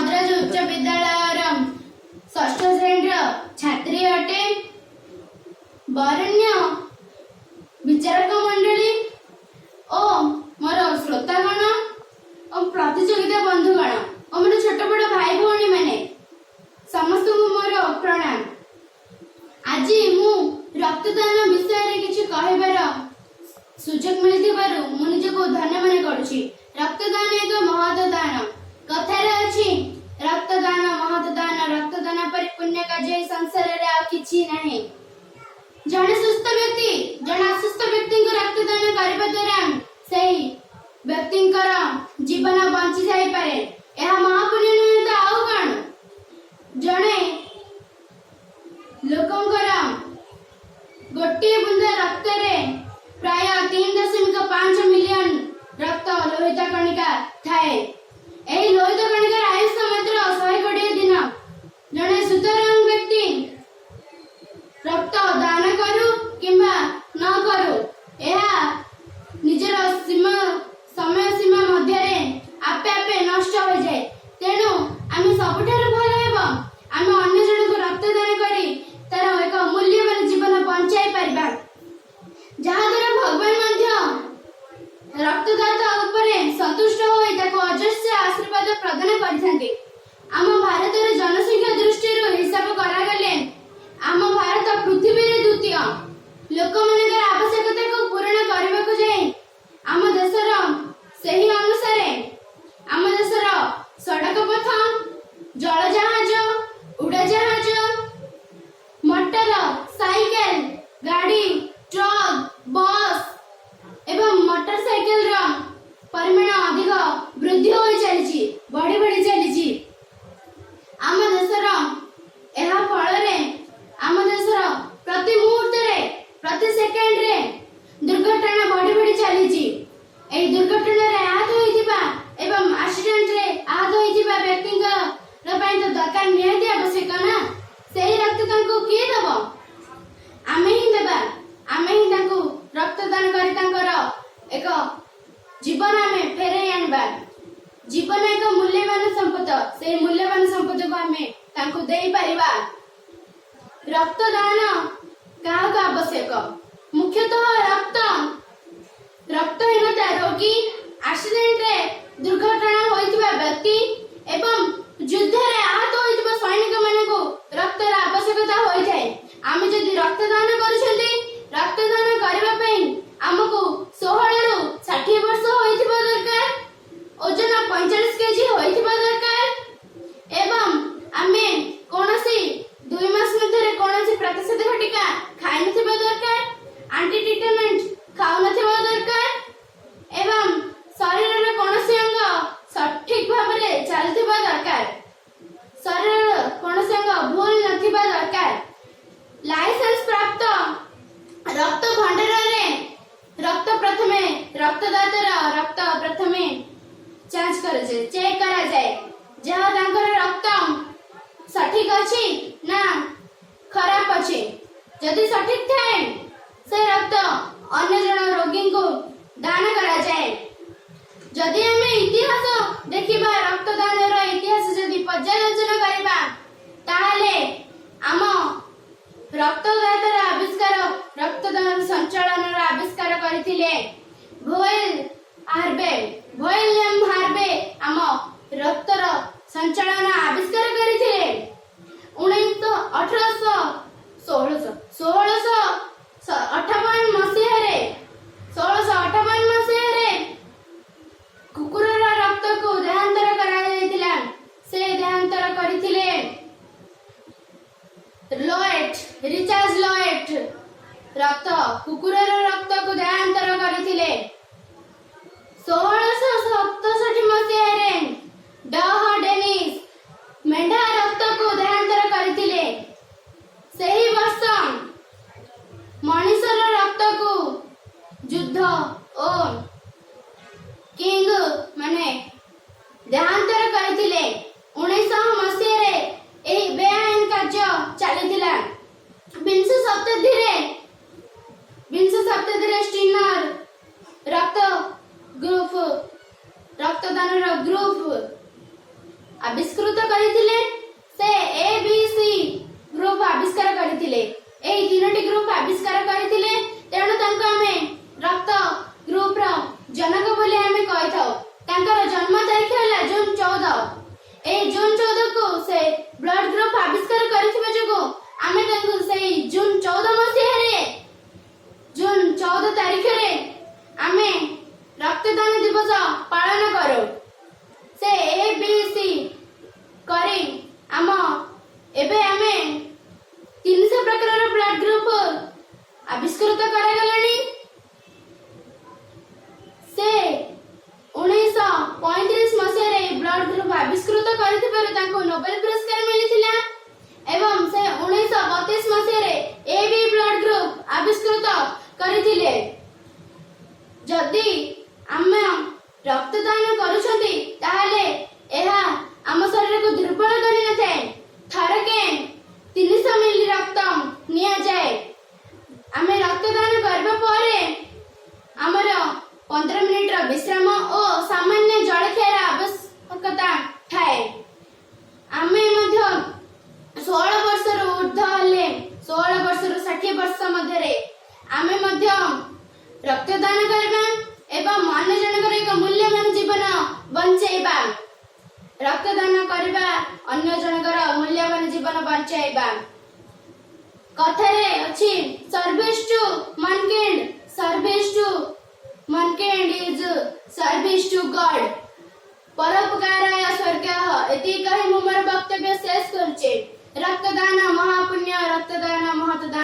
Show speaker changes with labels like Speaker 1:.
Speaker 1: मद्रास उच्च विद्यालय षष्ठ श्रेणी छात्री अटे। बरण्य विचारक मंडली ओ मोर श्रोतागण और प्रतियोगिता बंधुगण और मोर छोट बड़ भाई भौणी माने समस्त को मोर प्रणाम। आज मु रक्तदान विषय रे किछि कहबार सुजोग मिलिथिबारु मु निजको धन्य मन करूछि। रक्तदान एक महत दान कथारे अछि रक्तदान महत दान रक्तदान पर पुण्य कार्य संसार रे आ किछि नाही। जने सुस्थ व्यक्ति जने असुस्थ व्यक्ति को रक्तदान करबा द्वारा सेही व्यक्ति जीवन बंची जाई पारे। यह महापुण्य नुहे तो आउ कण जने लोकंकर गोटे बुंद रक्त रे प्राय 3.5 मिलियन रक्त लोहित कणिका थाए। एही लोहित कणिकार आयुष्य मात्र 120 दिन। जने सुतराम व्यक्ति रक्त दान करू किंबा न करू एहा निजर सीमा समय सीमा मध्य आपे आपे नष्ट हो जाए। तेणु आम सबुठार भल हेब आम अन्य जन को रक्तदान करी तार एक मूल्यवान जीवन बंचाई पारिबा। जहा द्वारा भगवान मध्य रक्तदाता उपरे संतुष्ट होई ताको अजस्र आशीर्वाद प्रदान करथांती। आम भारत रे जनसंख्या दृष्टि हिसाब करा गले आम भारत पृथ्वी रे द्वितीय। लोक मानकर आवश्यकता को पूर्ण करबा को जाय आम देशर सही अनुसार आम देशर सड़क पथ जल जहाज उड़ा जहाज मोटर साइकेल गाड़ी ट्रक बस एवं मोटरसाइकेल रा परिमाण अधिक वृद्धि हो चली बढ़ी चली। आम देशर एहा फल रे आम देशर प्रति मुहूर्त रे प्रति सेकेंड रे दुर्घटना बढ़ी चली। एही दुर्घटना रे आहत होइतिबा एवं एक्सीडेंट रे आहत होइतिबा व्यक्ति रो पई तो दरकार निहाती आवश्यक ना। सेही रक्त तांको किए दबो आमे ही देबा आमे ही तांको रक्तदान करी तांकर एक जीवन आमे फेरै आनबा। जीवन एक मूल्यवान संपद से मूल्यवान संपद को आमे तांको देई परिबा। रक्तदान काहाक आवश्यक मुख्यतः रक्तहीनता रोगी एक्सीडेंट रे दुर्घटना होइतिबा व्यक्ति एवं युद्ध रे आहत होइतिबा सैनिक मानकु रक्तर आवश्यकता होई जाय। आमे जदि रक्तदान करूछन्ती रक्तदान करबा पई हमकु 16 रु 60 वर्ष होइतिबा दरकार ओजन 45 केजी होइतिबा दरकार एवं आमे कोनसी 2 मास मध्ये कोनसी प्रतिषेधक टीका खाइ नथिबा दरकार एंटी टिटेनमेंट खाउ नथिबा दरकार एवं शरीर रे कोनसी अंग सठिक भाव रे चलथिबा दरकार शरीर कोनसी अंग भूल नथिबा दरकार। लाइसेंस प्राप्त रक्त भंडार रे रक्त प्रथमे रक्तदातार रक्त प्रथमे जांच करे जे चेक करा जाए जहा तांकर रक्त सठिक अछि ना खराब अछि। यदि सठिक थाए से रक्त अन्य जन रोगी को दान करा जाए। जदि हमें इतिहास देखिबा रक्तदान रो इतिहास जदि पर्यालोचना करिबा ताहाले आम रक्तदातार आविष्कार रक्तदान संचालन रो आविष्कार करथिले विलियम हार्वे आम रक्तर संचालन आविष्कार करथिले 1658 मसीहारे कुकुरर रक्त को देहांतर करा जायतिला। से देहांतर करथिले रिचार्ज लॉयट रक्त कुकुरर रक्त को देहांतर करथिले। 1667 मसीहारे डह डेनिस मेंढा रक्त को देहांतर करथिले। सही वर्ष मनुष्यर रक्त को युद्ध और किंग माने देहांतर करथिले। 1900 मसीहारे एही बेआईन कार्य चलिथिला। विंश शताब्दी रे स्टीनर रक्तदान ग्रुप आविष्कृत କରିଥିଲେ ସେ ଏ ବି ସି ଗ୍ରୁପ ଆବିଷ୍କାର କରିଥିଲେ। ଏହି ତିନୋଟି ଗ୍ରୁପ ଆବିଷ୍କାର କରିଥିଲେ, ତେଣୁ ତାଙ୍କୁ ଆମେ ରକ୍ତ ଗ୍ରୁପର ଜନକ ବୋଲି ଆମେ କହିଥାଉ। ତାଙ୍କର ଜନ୍ମ ତାରିଖ ହେଲା ଜୁନ 14। ଏହି ଜୁନ 14 କୁ ସେ ବ୍ଲଡ ଗ୍ରୁପ ଆବିଷ୍କାର କରିଥିବା ଯୋଗୁଁ ଆମେ ତାଙ୍କୁ ସେଇ ଜୁନ 14 ମସିହାରେ ଜୁନ 14 ତାରିଖରେ ଆମେ ରକ୍ତଦାନ ଦିବସ ପାଳନ କରୁ। ସେ ଏ ବି ସି କରି ଏବେ ଆମେ 300 ପ୍ରକାରର ବ୍ଲଡ ଗ୍ରୁପ ଆବିଷ୍କୃତ କରାଗଲାଣି। ସେ 1935 ମସିହାରେ ବ୍ଲଡ ଗ୍ରୁପ ଆବିଷ୍କୃତ କରିଥିବାରୁ ତାଙ୍କୁ ନୋବେଲ ପୁରସ୍କାର ମିଳିଥିଲା ଏବଂ ସେ 1932 ମସିହାରେ ଏ ବି ବ୍ଲଡ ଗ୍ରୁପ ଆବିଷ୍କୃତ କରିଥିଲେ। ଯଦି ଆମେ ରକ୍ତଦାନ କରୁଛନ୍ତି ତାହେଲେ ଏହା ଆମ ଶରୀରକୁ ଦୁର୍ବଳ କରିନଥାଏ। ଥରକେ 300 ମିଲି ରକ୍ତ ନିଆଯାଏ। ଆମେ ରକ୍ତଦାନ କରିବା ପରେ ଆମର 15 ମିନିଟର ବିଶ୍ରାମ ଓ ସାମାନ୍ୟ ଜଳଖିଆର ଆବଶ୍ୟକତା ଥାଏ। ଆମେ ମଧ୍ୟ 16 ବର୍ଷରୁ ଉର୍ଦ୍ଧ୍ୱ ହେଲେ 16 ବର୍ଷରୁ 60 ବର୍ଷ ମଧ୍ୟରେ ଆମେ ମଧ୍ୟ ରକ୍ତଦାନ କରିବା ଏବଂ ଅନ୍ୟ ଜଣଙ୍କର ଏକ ମୂଲ୍ୟବାନ ଜୀବନ ବଞ୍ଚାଇବା। ରକ୍ତଦାନ କରିବା ଅନ୍ୟ ଜଣଙ୍କର ମୂଲ୍ୟବାନ ଜୀବନ ବଞ୍ଚାଇବା। କଥାରେ ଅଛି ସର୍ଭିସ ଟୁ